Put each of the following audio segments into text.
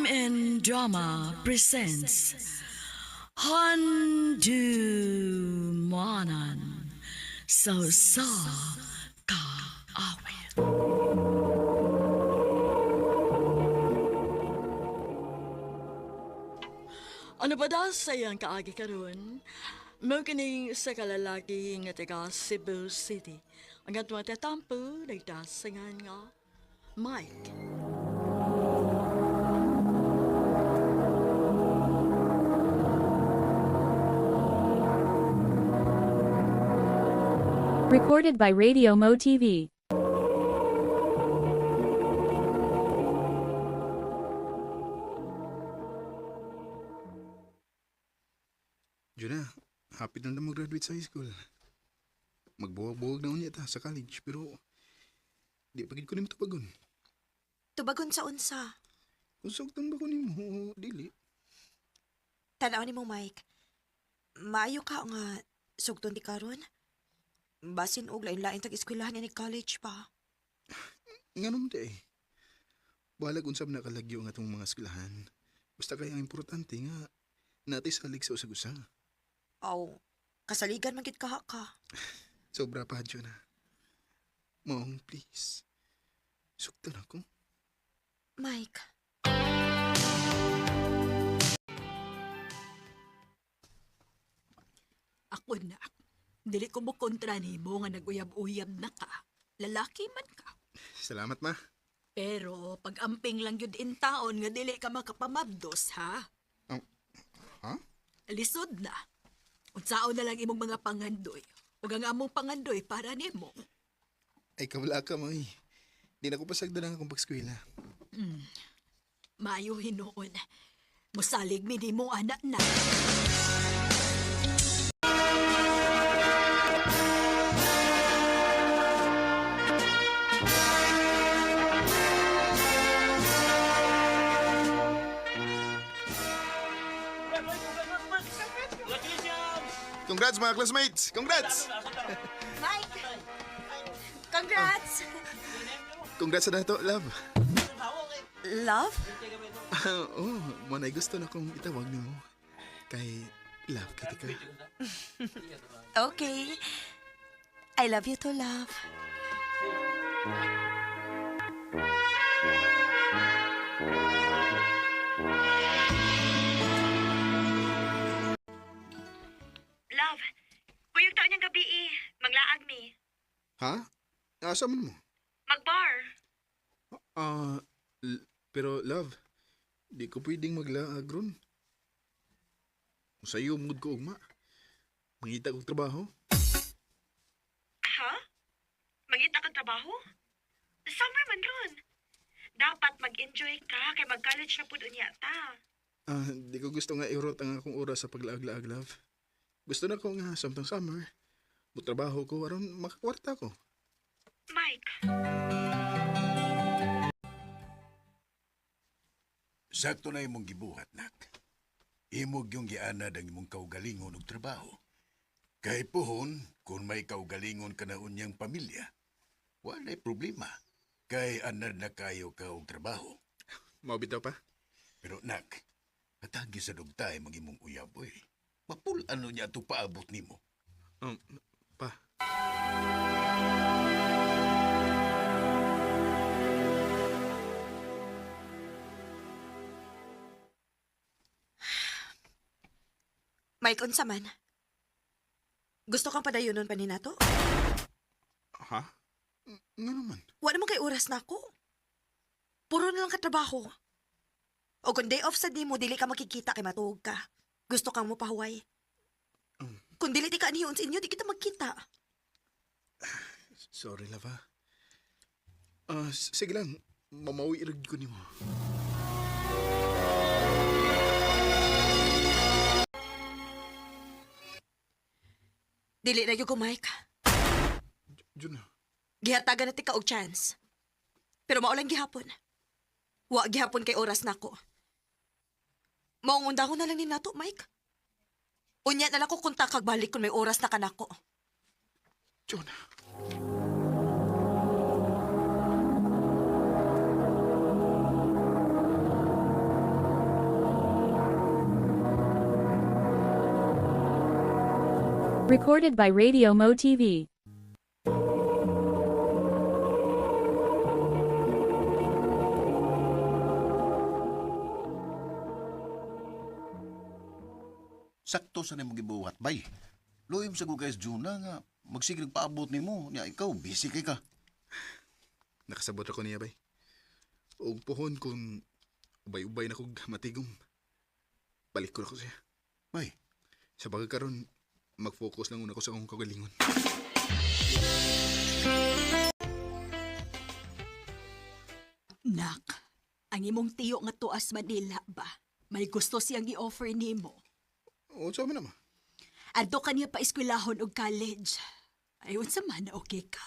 and Drama presents Handu Manan So Sa Ka Awit. Ano ba daw sayang kaagi karon? Mo kining sa kalalaki nga taga Cebu City. Ang atong tatampo nagdasangan nga Mike. Recorded by Radio Mo TV. Juna, hapit na mag-graduate sa high school. Magbuwag-buwag na unya ta sa college, pero di pagid ko nimo tubagon. Tubagon sa unsa. Kung saktan ba ko nimo o dili? Tanaw ni mo, Mike. Maayo ka nga sugton di karon. Basin og lain-lain tag eskwelahan ni college pa. Nganom di eh. Balag unsab na kalagyo ang atong mga eskwelahan. Basta kaya ang importante nga natay salig sa usag-usa. Aw, kasaligan man gid ka. Sobra pa, Juna. Mong, please. Suktan ako. Mike, Ako na. Dili ko mo kontra ni mo nga naguyab-uyab na ka. Lalaki man ka. Salamat, ma. Pero pag amping lang yun in taon nga dili ka makapamabdos, ha? Ha? Lisod na. Unsaon na lang imong mga pangandoy. Huwag ang among pangandoy para nimo. Ay, kawala ka, ma. Di na ko pasagda lang akong pagskwela. Mayo hinoon. Musalig mi ni mo anak na. Congrats, mga classmates! Congrats! Mike! Congrats! Congrats sa dato, love. Love? Oh, manay gusto na kong itawag nimo. Kay love kita ka. Okay. I love you too, love. Love, kuyog taon niyang gabi Maglaag mi. Ha? Asa man mo? Magbar. Pero love, di ko pwedeng maglaag ron. Sa'yo, mood ko ugma. Mangita kong trabaho. Ha? Mangita kang trabaho? Summer man ron. Dapat mag-enjoy ka kay mag-college na pud unya ta. Di ko gusto nga iurot ang akong oras sa paglaag-laag, love. Gusto na ko nga samtang summer. Trabaho ko, aron makakwarta ko. Mike, Sakto na imong gibuhat, nak. Imog yung gianad ang imong kaugalingon og trabaho. Kay pohon, kung may kaugalingon ka na unyang pamilya, walay problema. Kay anad na kayo ka og trabaho. Maubitaw pa? Pero nak, atagi sa dugtay mag imong uyab, oy. Mapul ano niya ito paabot nimo. Pa. Mike, unsa man? Gusto kang padayunon pa ni nato? Ha? Nga naman. Wa naman kay oras na ako. Puro na lang katrabaho. O kung day off sa di mo, dili ka makikita kay matuog ka. Gusto kang mupahuway. Kung dili ti ka aniyon sa inyo, di kita magkita. Sorry, love, ha? Sige lang. Mamawi irag ko nimo. Dili na yung ko, Mike. Juna. Gihatagan na ti ka og chance. Pero maulang gihapon. Wa gihapon kay oras na ako. Maungunda ko na lang ni nato, Mike. Unya na lang ko kunta kag balik kung may oras na kanako. Juna. Recorded by Radio Mo TV. Sakto sa nimo gibuhat bay. Loyom sa guys Juna nga magsige paabot nimo nya ikaw busy kay ka. Nakasabot ako niya bay. Og pohon kung ubay-ubay na kog matigom. Balik ko na ko siya. Bay, Sa bagay karon mag-focus lang una ko sa akong kagalingon. Nak, ang imong tiyo nga tuas Manila ba? May gusto siyang i-offer nimo. O, sa naman. Adto kaniya pa eskwelahon og college. Ayon sa man, okay ka?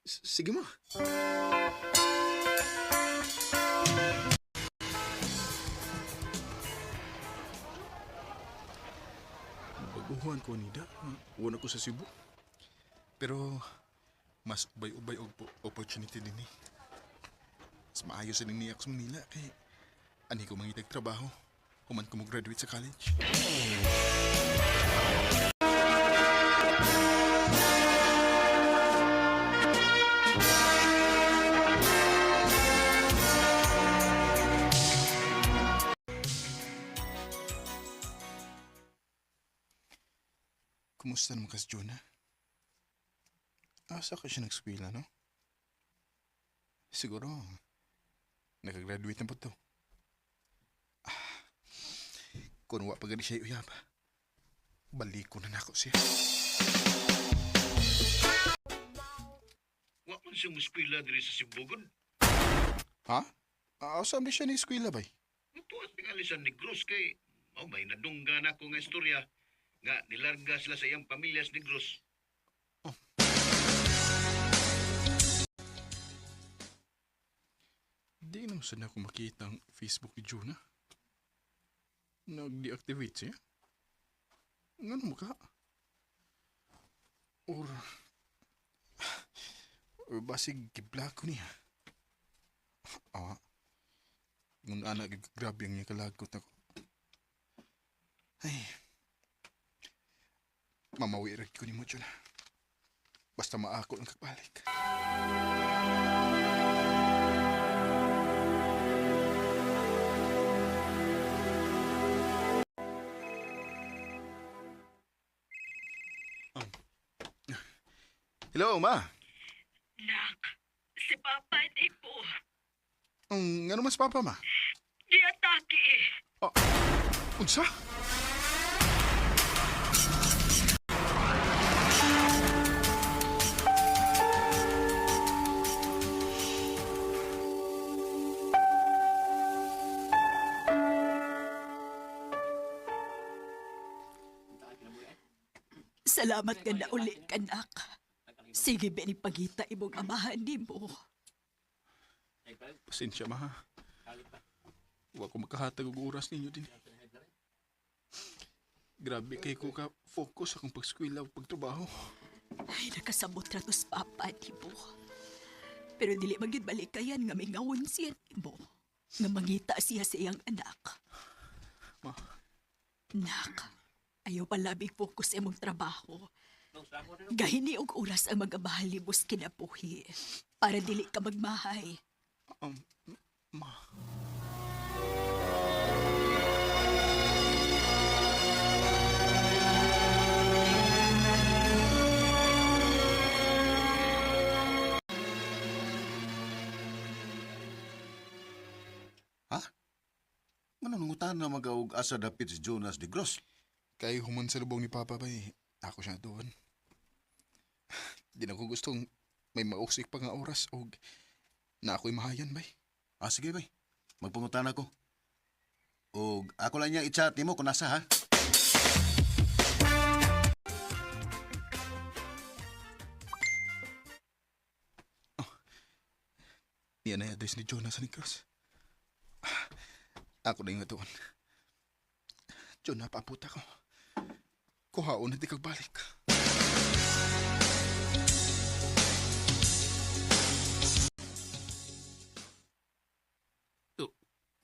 Sige mo. Baguhan ko nida. Una ko sa Cebu. Pero mas ubay-ubay og opportunity din eh. Mas maayos din niya ako sa Manila kay ani ko mangitag trabaho. Human ko mo graduate sa college. Kumusta naman ka si Jonah? Asa ka siya nag-skwela, no? Siguro, nakagraduate na po to. Kung wa pa gani siya uyab, balik ko na nako siya. wa man siyang eskwela diri sa Sibugod. Ha? Saan di siya ni eskwela, bay? Tuwas ng alisan ni Gross kay may nadungga na ko nga istorya nga nilarga sila sa iyang pamilya sa Negros. Di naman sana ako makita ang Facebook ni Jonah. Nag-deactivate siya? Ngano mo ka? Or basig giblock ko niya. Ngun anak grabe ang niya kalagot ako. Ay, mamawirig ko ni mo, Jonah. Basta maako lang kagbalik. Hello, ma. Nak, si Papa di po. Ano mas papa, ma? Giatake eh. Unsa? Salamat ka na uli, kanak. Sige, benipagita imong amahan ni mo. Pasensya, ma. Huwag ko makahatag og oras ninyo din. Grabe kay ko ka focus akong pag-skwela o pagtrabaho. Ay, nakasabot ra to sa papa ni mo. Pero dili magid balikayan nga may ngawon siya ni mo. Nga mangita siya sa iyang anak. Ma, Nak, ayaw palabing focus sa imong trabaho. Gahini og oras ang magabahalibos kinabuhi. Para dili ka magmahay. ma. Ha? Ano nangutan na mag-aog asa dapit si Jonas de Gross? Kay human sa lubong ni Papa bay, ako siya doon. Di na ko gustong may mauksik pa nga oras o na ako'y mahayan bay. Sige bay, magpungutan ako. O ako lang niya i-chat mo kung nasa ha? Yan na address ni Jonas sa Negros. Ako na yung doon. Jonah, paputa ko. Kuhaon na di kagbalik.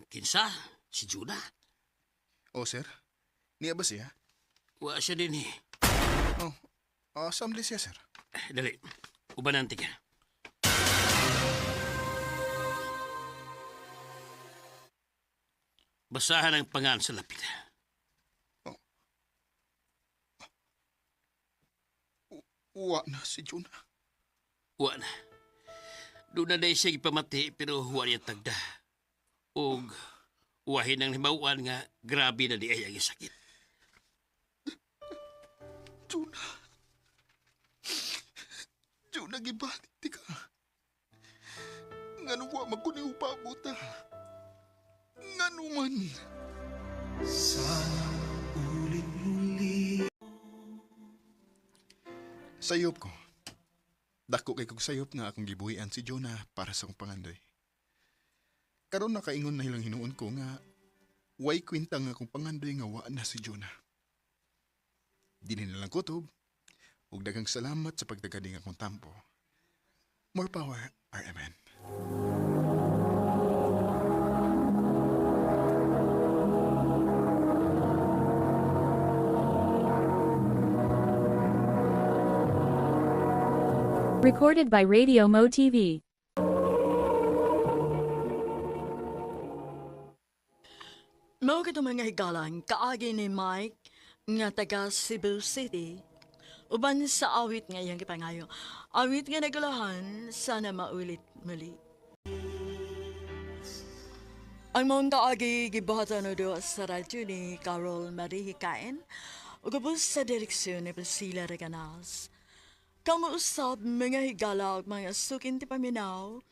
Kinsa? Si Juna? O, sir? Niya ba siya? Wa siya din eh. Oh, assembly siya, sir. Dali, ubanan ka. Basahan ang pangalan sa lapid. Uwa na si Jonah. Wa na. Doon na siya ipamati pero huwa niya tagda. Og wahin ang himawaan nga grabe na di ay ang sakit. Jonah. Jonah, gibanit ti ka. Nga nung wa magkuni upabuta. Nga numan. Sayop ko. Dako kay kog sayop nga akong gibuhian si Jonah para sa akong pangandoy. Karon nakaingon na ilang hinuon ko nga way kwenta nga akong pangandoy nga wa na si Jonah. Dili na lang kutob. Ug daghang salamat sa pagdagading akong tampo. More power, RMN. Recorded by Radio Mo TV. Mao ka mga higalan kaagi ni Mike nga taga Cebu City. Uban sa awit nga iyang gipangayo. Awit nga nagulahan sana maulit muli. Ang mong kaagi gibahatan do sa radyo ni Carol Marie Hikain ug ubos sa direksyon ni Priscilla Reganas. Kamuusab mga higala ug mga sukin ti paminaw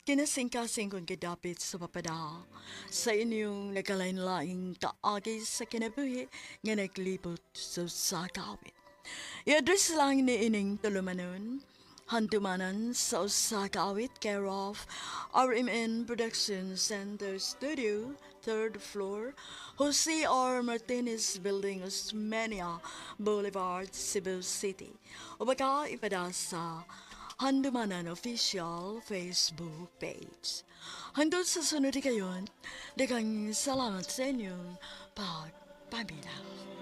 kinasingkasing kung kidapit sa papada sa inyong nagkalain-laing kaagi sa kinabuhi nga naglibot sa sakawit. I-address lang ni ining tulumanon, handumanan sa Osaka Awit, care of RMN Production Center Studio, 3rd floor, Jose R. Martinez Building, Osmeña Boulevard, Cebu City. O baka ipada sa Handumanan Official Facebook page. Hanggang sa sunod kayon, daghang salamat sa inyong pagpaminaw.